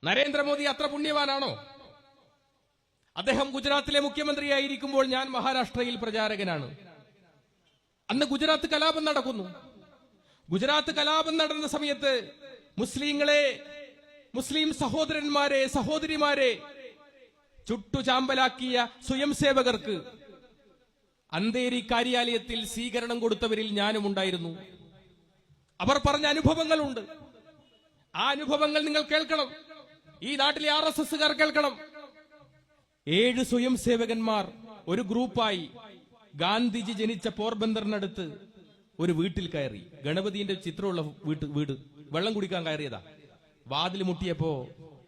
നരേന്ദ്രമോദി അത്ര പുണ്യവാനാണോ? അദ്ദേഹം ഗുജറാത്തിലെ മുഖ്യമന്ത്രിയായിരിക്കുമ്പോൾ ഞാൻ മഹാരാഷ്ട്രയിൽ പ്രചാരകനാണ്. അന്ന് ഗുജറാത്ത് കലാപം നടക്കുന്നു. ഗുജറാത്ത് കലാപം നടന്ന സമയത്ത് മുസ്ലിം സഹോദരന്മാരെ സഹോദരിമാരെ ചുട്ടുചാമ്പലാക്കിയ സ്വയം സേവകർക്ക് അന്തേരി കാര്യാലയത്തിൽ സ്വീകരണം കൊടുത്തവരിൽ ഞാനും ഉണ്ടായിരുന്നു. അവർ പറഞ്ഞ അനുഭവങ്ങളുണ്ട്. ആ അനുഭവങ്ങൾ നിങ്ങൾ കേൾക്കണം. ഈ നാട്ടിലെ RSSകാർ കേൾക്കണം. 7 സ്വയം സേവകന്മാർ ഒരു ഗ്രൂപ്പായി ഗാന്ധിജി ജനിച്ച പോർബന്ദറിനടുത്ത് ഒരു വീട്ടിൽ കയറി. ഗണപതിന്റെ ചിത്രമുള്ള വീട് വെള്ളം കുടിക്കാൻ കയറിയതാ. വാതിൽ മുട്ടിയപ്പോ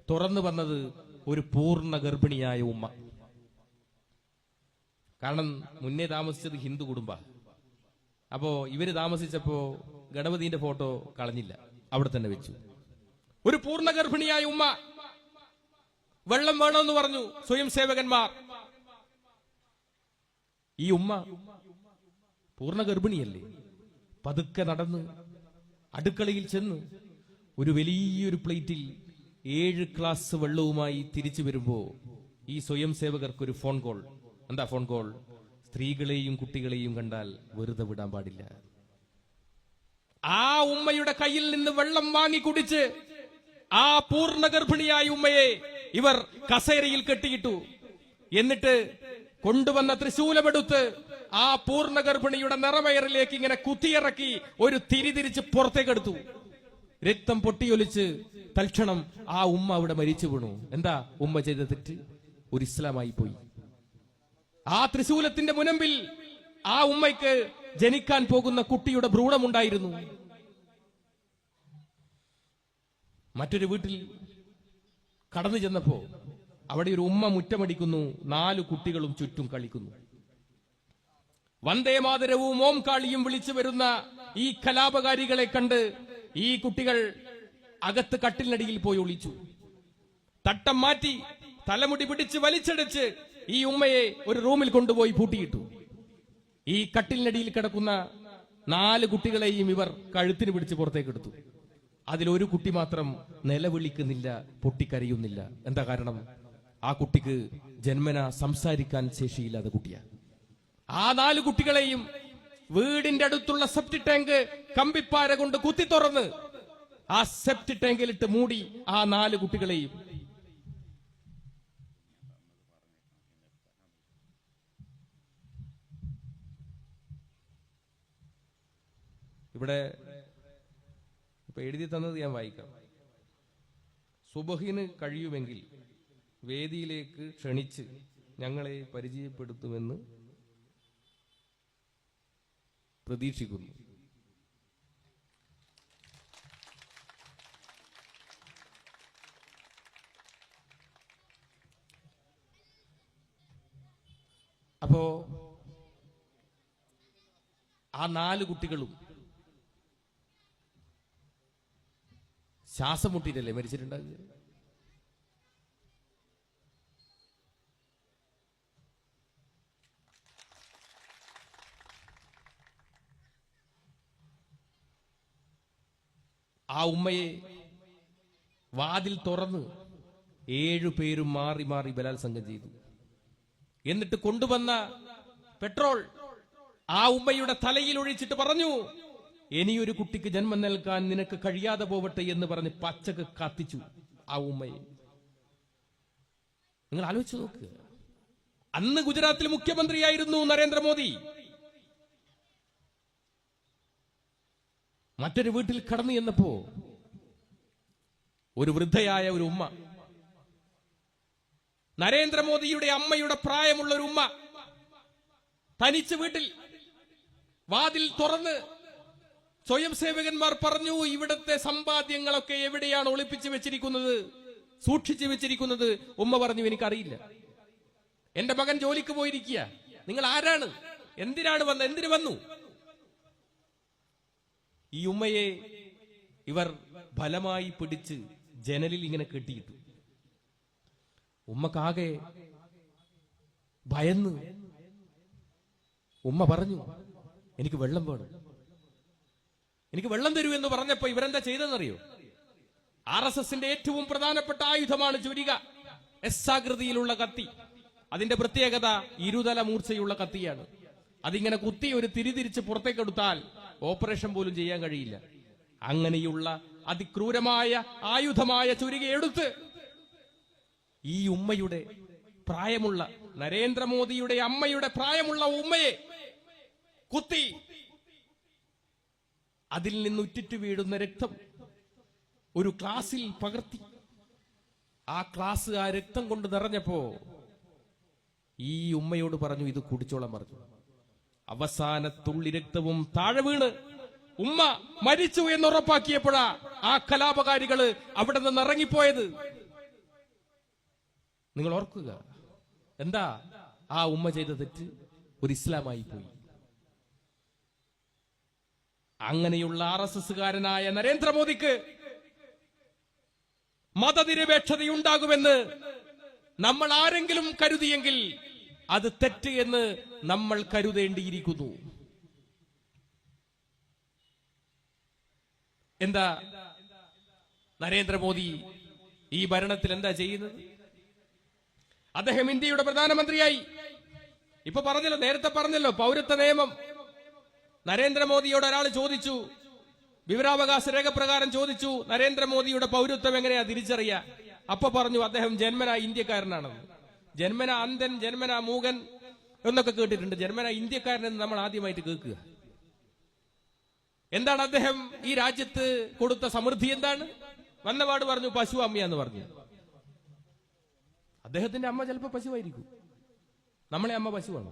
തുറന്നു വന്നത് ഒരു പൂർണ്ണ ഗർഭിണിയായ ഉമ്മ. കാരണം മുന്നേ താമസിച്ചത് ഹിന്ദു കുടുംബ. അപ്പോ ഇവര് താമസിച്ചപ്പോ ഗണപതിന്റെ ഫോട്ടോ കളഞ്ഞില്ല, അവിടെ തന്നെ വെച്ചു. ഒരു പൂർണ്ണ ഗർഭിണിയായ ഉമ്മ. വെള്ളം വേണമെന്ന് പറഞ്ഞു സ്വയം സേവകന്മാർ. ഈ ഉമ്മ പൂർണ്ണ ഗർഭിണിയല്ലേ, പതുക്കെ നടന്ന് അടുക്കളയിൽ ചെന്ന് ഒരു വലിയൊരു പ്ലേറ്റിൽ 7 ഗ്ലാസ് വെള്ളവുമായി തിരിച്ചു വരുമ്പോ ഈ സ്വയം സേവകർക്കൊരു ഫോൺ കോൾ. എന്താ ഫോൺ കോൾ? സ്ത്രീകളെയും കുട്ടികളെയും കണ്ടാൽ വെറുതെ വിടാൻ പാടില്ല. ആ ഉമ്മയുടെ കയ്യിൽ നിന്ന് വെള്ളം വാങ്ങി കുടിച്ച് ആ പൂർണ്ണ ഗർഭിണിയായ ഉമ്മയെ ഇവർ കസേരയിൽ കെട്ടിയിട്ടു. എന്നിട്ട് കൊണ്ടുവന്ന ത്രിശൂലമെടുത്ത് ആ പൂർണ്ണ ഗർഭിണിയുടെ നിറവയറിലേക്ക് ഇങ്ങനെ കുത്തിയിറക്കി ഒരു തിരിതിരിച്ച് പുറത്തേക്കെടുത്തു. രക്തം പൊട്ടിയൊലിച്ച് തൽക്ഷണം ആ ഉമ്മ അവിടെ മരിച്ചു വീണു. എന്താ ഉമ്മ ചെയ്ത തെറ്റ്? ഒരു ഇസ്ലാമായി പോയി. ആ ത്രിശൂലത്തിന്റെ മുനമ്പിൽ ആ ഉമ്മയ്ക്ക് ജനിക്കാൻ പോകുന്ന കുട്ടിയുടെ ഭ്രൂണമുണ്ടായിരുന്നു. മറ്റൊരു വീട്ടിൽ കടന്നു ചെന്നപ്പോ അവിടെ ഒരു ഉമ്മ മുറ്റമടിക്കുന്നു. 4 കുട്ടികളും ചുറ്റും കളിക്കുന്നു. വന്ദേ മാതരവും ഓം കാളിയും വിളിച്ചു വരുന്ന ഈ കലാപകാരികളെ കണ്ട് ഈ കുട്ടികൾ അകത്ത് കട്ടിലിനടിയിൽ പോയി ഒളിച്ചു. തട്ടം മാറ്റി തലമുടി പിടിച്ച് വലിച്ചടിച്ച് ഈ ഉമ്മയെ ഒരു റൂമിൽ കൊണ്ടുപോയി പൂട്ടിയിട്ടു. ഈ കട്ടിലിനടിയിൽ കിടക്കുന്ന 4 കുട്ടികളെയും ഇവർ കഴുത്തിന് പിടിച്ച് പുറത്തേക്കെടുത്തു. അതിലൊരു കുട്ടി മാത്രം നിലവിളിക്കുന്നില്ല, പൊട്ടിക്കരയുന്നില്ല. എന്താ കാരണം? ആ കുട്ടിക്ക് ജന്മന സംസാരിക്കാൻ ശേഷിയില്ലാത്ത കുട്ടിയാ. ആ 4 കുട്ടികളെയും വീടിന്റെ അടുത്തുള്ള സെപ്റ്റി ടാങ്ക് കമ്പിപ്പാര കൊണ്ട് കുത്തി തുറന്ന് ആ സെപ്റ്റി ടാങ്കിലിട്ട് മൂടി ആ 4 കുട്ടികളെയും. ഇവിടെ ഇപ്പൊ എഴുതി തന്നത് ഞാൻ വായിക്കാം. സുബഹിന് കഴിയുമെങ്കിൽ വേദിയിലേക്ക് ക്ഷണിച്ച് ഞങ്ങളെ പരിചയപ്പെടുത്തുമെന്ന് പ്രതീക്ഷിക്കുന്നു. അപ്പോ ആ 4 കുട്ടികളും ശ്വാസം മുട്ടിയിട്ടല്ലേ മരിച്ചിട്ടുണ്ടാകുക? ആ ഉമ്മയെ വാതിൽ തുറന്ന് 7 പേരും മാറി മാറി ബലാത്സംഗം ചെയ്തു. എന്നിട്ട് കൊണ്ടുവന്ന പെട്രോൾ ആ ഉമ്മയുടെ തലയിൽ ഒഴിച്ചിട്ട് പറഞ്ഞു, ഇനിയൊരു കുട്ടിക്ക് ജന്മം നൽകാൻ നിനക്ക് കഴിയാതെ പോവട്ടെ എന്ന് പറഞ്ഞ് പച്ചക്ക് കത്തിച്ചു ആ ഉമ്മയെ. നിങ്ങൾ ആലോചിച്ചു നോക്കുക. അന്ന് ഗുജറാത്തിൽ മുഖ്യമന്ത്രിയായിരുന്നു നരേന്ദ്രമോദി. മറ്റൊരു വീട്ടിൽ കടന്നു ചെന്നപ്പോ ഒരു വൃദ്ധയായ ഒരു ഉമ്മ, നരേന്ദ്രമോദിയുടെ അമ്മയുടെ പ്രായമുള്ള ഒരു ഉമ്മ, തനിച്ച് വീട്ടിൽ വാതിൽ തുറന്ന് സ്വയം സേവകന്മാർ പറഞ്ഞു, ഇവിടത്തെ സമ്പാദ്യങ്ങളൊക്കെ എവിടെയാണ് ഒളിപ്പിച്ചു വെച്ചിരിക്കുന്നത്, സൂക്ഷിച്ചു വെച്ചിരിക്കുന്നത്? ഉമ്മ പറഞ്ഞു, എനിക്കറിയില്ല, എന്റെ മകൻ ജോലിക്ക് പോയിരിക്കുക. നിങ്ങൾ ആരാണ്? എന്തിനാണ് വന്നത്? എന്തിനു വന്നു? ഈ ഉമ്മയെ ഇവർ ബലമായി പിടിച്ച് ജനലിൽ ഇങ്ങനെ കെട്ടിയിട്ടു. ഉമ്മക്കാകെ ഭയന്ന് ഉമ്മ പറഞ്ഞു, എനിക്ക് വെള്ളം വേണം, എനിക്ക് വെള്ളം തരൂ എന്ന് പറഞ്ഞപ്പോ ഇവരെന്താ ചെയ്തെന്നറിയോ? RSSന്റെ ഏറ്റവും പ്രധാനപ്പെട്ട ആയുധമാണ് ചുരിക, എസ് ആകൃതിയിലുള്ള കത്തി. അതിന്റെ പ്രത്യേകത ഇരുതല മൂർച്ചയുള്ള കത്തിയാണ്. അതിങ്ങനെ കുത്തി ഒരു തിരിതിരിച്ച് പുറത്തേക്കെടുത്താൽ ഓപ്പറേഷൻ പോലും ചെയ്യാൻ കഴിയില്ല. അങ്ങനെയുള്ള അതിക്രൂരമായ ആയുധമായ ചുരിക എടുത്ത് ഈ ഉമ്മയുടെ പ്രായമുള്ള, നരേന്ദ്രമോദിയുടെ അമ്മയുടെ പ്രായമുള്ള ഉമ്മയെ കുത്തി അതിൽ നിന്ന് ഉറ്റിറ്റു വീഴുന്ന രക്തം ഒരു ഗ്ലാസിൽ പകർത്തി. ആ ഗ്ലാസ് ആ രക്തം കൊണ്ട് നിറഞ്ഞപ്പോ ഈ ഉമ്മയോട് പറഞ്ഞു, ഇത് കുടിച്ചോളാൻ പറഞ്ഞു. അവസാന തുള്ളി രക്തവും താഴെ വീണ് ഉമ്മ മരിച്ചു എന്നുറപ്പാക്കിയപ്പോഴാ ആ കലാപകാരികള് അവിടെ നിന്ന് ഇറങ്ങിപ്പോയത്. നിങ്ങൾ ഓർക്കുക, എന്താ ആ ഉമ്മ ചെയ്ത തെറ്റ്? ഒരു ഇസ്ലാമായി പോയി. അങ്ങനെയുള്ള RSSകാരനായ നരേന്ദ്രമോദിക്ക് മതനിരപേക്ഷതയുണ്ടാകുമെന്ന് നമ്മൾ ആരെങ്കിലും കരുതിയെങ്കിൽ അത് തെറ്റ് എന്ന് നമ്മൾ കരുതേണ്ടിയിരിക്കുന്നു. എന്താ നരേന്ദ്രമോദി ഈ ഭരണത്തിൽ എന്താ ചെയ്യുന്നത്? അദ്ദേഹം ഇന്ത്യയുടെ പ്രധാനമന്ത്രിയായി. ഇപ്പൊ പറഞ്ഞല്ലോ, നേരത്തെ പറഞ്ഞല്ലോ, പൗരത്വ നിയമം. നരേന്ദ്രമോദിയോട് ഒരാൾ ചോദിച്ചു, വിവരാവകാശ രേഖ പ്രകാരം ചോദിച്ചു, നരേന്ദ്രമോദിയുടെ പൗരത്വം എങ്ങനെയാ തിരിച്ചറിയാ? അപ്പൊ പറഞ്ഞു അദ്ദേഹം ജന്മനാ ഇന്ത്യക്കാരനാണെന്ന്. ജന്മനാ അന്ധൻ, ജന്മനാ മൂകൻ എന്നൊക്കെ കേട്ടിട്ടുണ്ട്. ജന്മനാ ഇന്ത്യക്കാരനെന്ന് നമ്മൾ ആദ്യമായിട്ട് കേൾക്കുക. എന്താണ് അദ്ദേഹം ഈ രാജ്യത്ത് കൊടുത്ത സമൃദ്ധി? എന്താണ്? വന്നപാട് പറഞ്ഞു പശു അമ്മയാന്ന് പറഞ്ഞു. അദ്ദേഹത്തിന്റെ അമ്മ ചിലപ്പോ പശുവായിരിക്കും, നമ്മളെ അമ്മ പശുവാണ്.